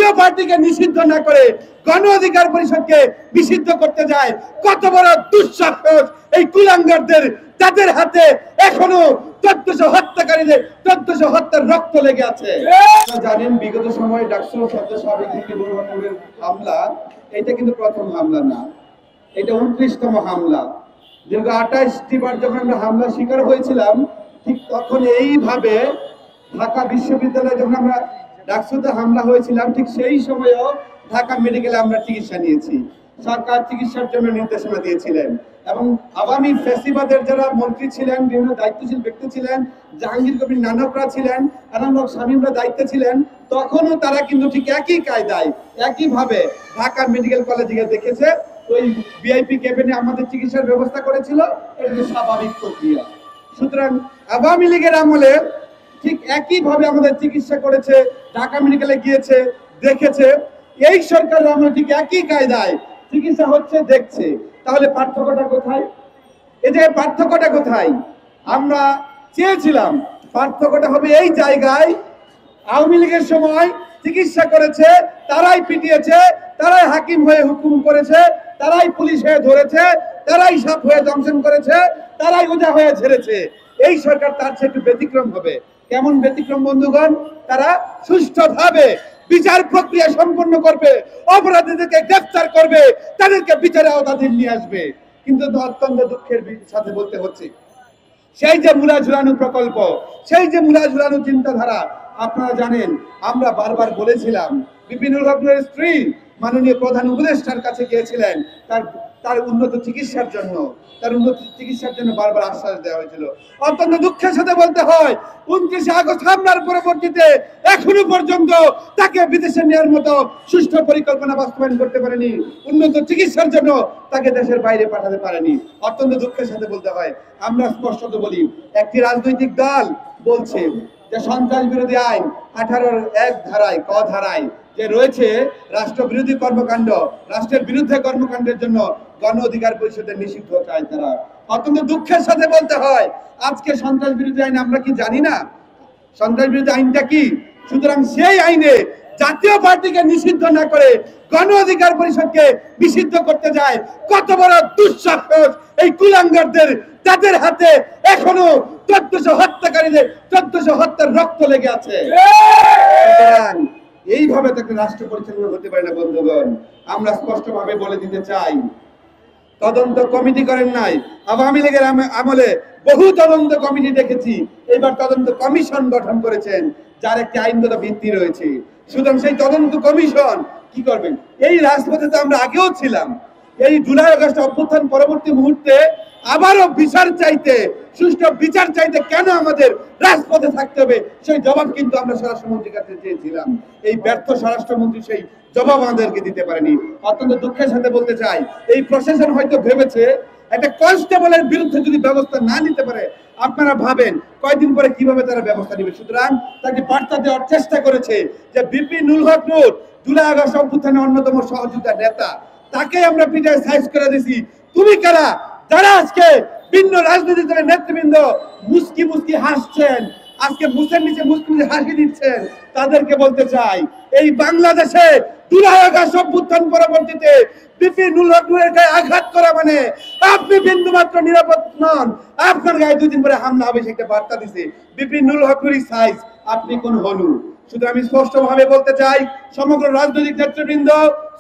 জাতীয় পার্টিকে নিষিদ্ধ না করে গণ অধিকার পরিষদকে নিষিদ্ধ করতে যায়। কত বড় দুঃসাহস এই কুলাঙ্গারদের, যাদের হাতে এখনো 1400 হত্যাকারীদের 1400 হত্যার রক্ত লেগে আছে। জানেন বিগত সময়ে ডাকসুর সদস্য সাবেক হামলা, এটা কিন্তু প্রথম হামলা না, এটা 29তম হামলা। দীর্ঘ 28টি বার যখন আমরা হামলার শিকার হয়েছিলাম, ঠিক তখন এইভাবে ঢাকা বিশ্ববিদ্যালয়ে যখন আমরা ডাকসুতে হামলা হয়েছিলাম, ঠিক সেই সময়ও ঢাকা মেডিকেলে আমরা চিকিৎসা নিয়েছি। সরকার চিকিৎসার জন্য নির্দেশনা দিয়েছিলেন এবং আওয়ামী ফ্যাসিবাদের যারা মন্ত্রী ছিলেন, বিভিন্ন দায়িত্বশীল ব্যক্তি ছিলেন, জাহাঙ্গীর কবির নানকরা ছিলেন, আনামক শামীমরা দায়িত্বে ছিলেন, তখনও তারা কিন্তু ঠিক একই কায়দায় একইভাবে ঢাকা মেডিকেল কলেজে দেখেছে ওই ভিআইপি কেবিনে আমাদের চিকিৎসার ব্যবস্থা করেছিল। এটা স্বাভাবিক প্রক্রিয়া। সুতরাং আওয়ামী লীগের আমলে ঠিক একইভাবে আমাদের চিকিৎসা করেছে, ঢাকা মেডিকেলে গিয়েছে, দেখেছে। এই সরকার আমরা ঠিক একই কায়দায় চিকিৎসা হচ্ছে, দেখছে। তাহলে পার্থক্যটা কোথায়? এই যে পার্থক্যটা কোথায়? আমরা চেয়েছিলাম পার্থক্যটা হবে এই জায়গায়, আওয়ামী লীগের সময় চিকিৎসা করেছে, তারাই পিটিয়েছে, তারাই হাকিম হয়ে হুকুম করেছে, তারাই পুলিশ হয়ে ধরেছে, তারাই সাপ হয়ে দংশন করেছে, তারাই ওঝা হয়ে ছেড়েছে। এই সরকার তার চেয়ে একটু ব্যতিক্রম হবে। কেমন ব্যতিক্রম বন্ধুগণ? তারা সুষ্ঠুভাবে বিচার প্রক্রিয়া সম্পন্ন করবে, অপরাধীদেরকে গ্রেফতার করবে, তাদেরকে বিচারের আওতাধীন নিয়ে আসবে। কিন্তু অত্যন্ত দুঃখের সাথে বলতে হচ্ছে, সেই যে মুলা ঝুলানো প্রকল্প, সেই যে মুলা ঝুলানো চিন্তাধারা, আপনারা জানেন আমরা বারবার বলেছিলাম। বিপিনুল হকের স্ত্রী মাননীয় প্রধান উপদেষ্টার কাছে গিয়েছিলেন তার উন্নত চিকিৎসার জন্য, বারবার আশ্বাস দেওয়া হয়েছিল। অত্যন্ত দুঃখের সাথে বলতে হয়, 29 আগস্ট হামলার পরবর্তীতে এখনো পর্যন্ত তাকে বিদেশে নেওয়ার মতো সুষ্ঠু পরিকল্পনা বাস্তবায়ন করতে পারেনি, উন্নত চিকিৎসার জন্য তাকে দেশের বাইরে পাঠাতে পারেনি। অত্যন্ত দুঃখের সাথে বলতে হয়। আমরা স্পষ্টত বলি, একটি রাজনৈতিক দল বলছে যে সন্ত্রাস বিরোধী আইন 18(1) ধারায় ক ধারায় যে রয়েছে রাষ্ট্রবিরোধী কর্মকাণ্ড, রাষ্ট্রের বিরুদ্ধে কর্মকাণ্ডের জন্য গণ অধিকার পরিষদের নিষিদ্ধ চায় তারা। অত্যন্ত দুঃখের সাথে বলতে হয়, আজকে সন্ত্রাস বিরোধী আইন আমরা কি জানি না? সন্ত্রাস বিরোধী আইনটা কি? সুতরাং সেই আইনে জাতীয় পার্টিকে নিষিদ্ধ না করে গণ অধিকার পরিষদকে নিষিদ্ধ করতে যায়। কত বড় দুঃসাহস এই কুলাঙ্গারদের, যাদের হাতে এখনো 1400 হত্যাকারীদের 1400 হত্যার রক্ত লেগে আছে। এইভাবে তো একটা রাষ্ট্র পরিচালনা হতে পারে না বন্ধুগণ। আমরা স্পষ্টভাবে বলে দিতে চাই, তদন্ত কমিটি করেন নাই। আওয়ামী লীগের আমলে বহু তদন্ত কমিটি দেখেছি, এবার তদন্ত কমিশন গঠন করেছেন, যার একটি আইনগত ভিত্তি রয়েছে। সুতরাং সেই তদন্ত কমিশন কি করবেন? এই রাজপথে তো আমরা আগেও ছিলাম। এই জুলাই আগস্ট অভ্যুত্থান পরবর্তী মুহূর্তে আবারও বিচার চাইতে, সুষ্ঠু বিচার চাইতে কেন আমাদের রাজপথে থাকতে হবে, সেই জবাব কিন্তু আমরা স্বরাষ্ট্রমন্ত্রীর কাছে চেয়েছিলাম। এই ব্যর্থ স্বরাষ্ট্রমন্ত্রী সেই জবাব আমাদেরকে দিতে পারেনি। অত্যন্ত দুঃখের সাথে বলতে চাই, এই প্রশাসন হয়তো ভেবেছে একটা কনস্টেবলের বিরুদ্ধে যদি ব্যবস্থা না নিতে পারে, আপনারা ভাবেন কয়েকদিন পরে কিভাবে তারা ব্যবস্থা নেবে। সুতরাং তাকে বার্তা দেওয়ার চেষ্টা করেছে যে বিপিনুল হক নূর জুলাই আগস্ট অভ্যুত্থানের অন্যতম সহযোদ্ধা নেতা, তাকে আমরা পিঠায় সাইজ করে দিছি। তুমি কারা যারা আজকে ভিন্ন রাজনৈতিক দলের নেতৃবৃন্দ মুস্কি মুস্কি হাসছেন, আজকে মুসের নিচে মুস্কি মুস্কি হাসি দিচ্ছেন, তাদেরকে বলতে চাই, এই বাংলাদেশে জুলাই আগস্ট অভ্যুত্থান পরবর্তীতে বিপিনুল হক নূরের গায়ে আঘাত করা মানে আপনি বিন্দুমাত্র নিরাপদ নন, আপনার গায়ে 2 দিন পরে হামলা হবে, সেটা বার্তা দিছে বিপিনুল হক নূরের সাইজ, আপনি কোন হলু। শুধু আমি স্পষ্টভাবে বলতে চাই, সমগ্র রাজনৈতিক নেতৃবৃন্দ,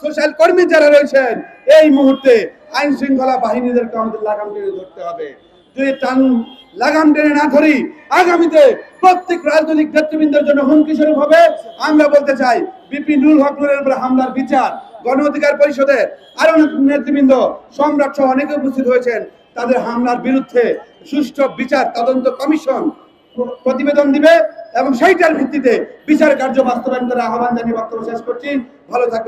সোশ্যাল কর্মী যারা রয়েছেন, এই মুহূর্তে আইন শৃঙ্খলা বাহিনীদেরকে আমাদের লাগাম টেনে ধরতে হবে। যদি লাগাম টেনে না ধরি, আগামীতে প্রত্যেক রাজনৈতিক নেতৃবৃন্দের জন্য হুমকি স্বরূপ হবে। আমরা বলতে চাই, বিপিনুল হক নূরের উপর হামলার বিচার গণ অধিকার পরিষদের আরো নেতৃবৃন্দ, সম্রাট সহ অনেকে উপস্থিত হয়েছেন, তাদের হামলার বিরুদ্ধে সুষ্ঠু বিচার তদন্ত কমিশন প্রতিবেদন দিবে এবং সেইটার ভিত্তিতে বিচার কার্য বাস্তবায়ন করার আহ্বান জানিয়ে বক্তব্য শেষ করছি। ভালো থাকবেন।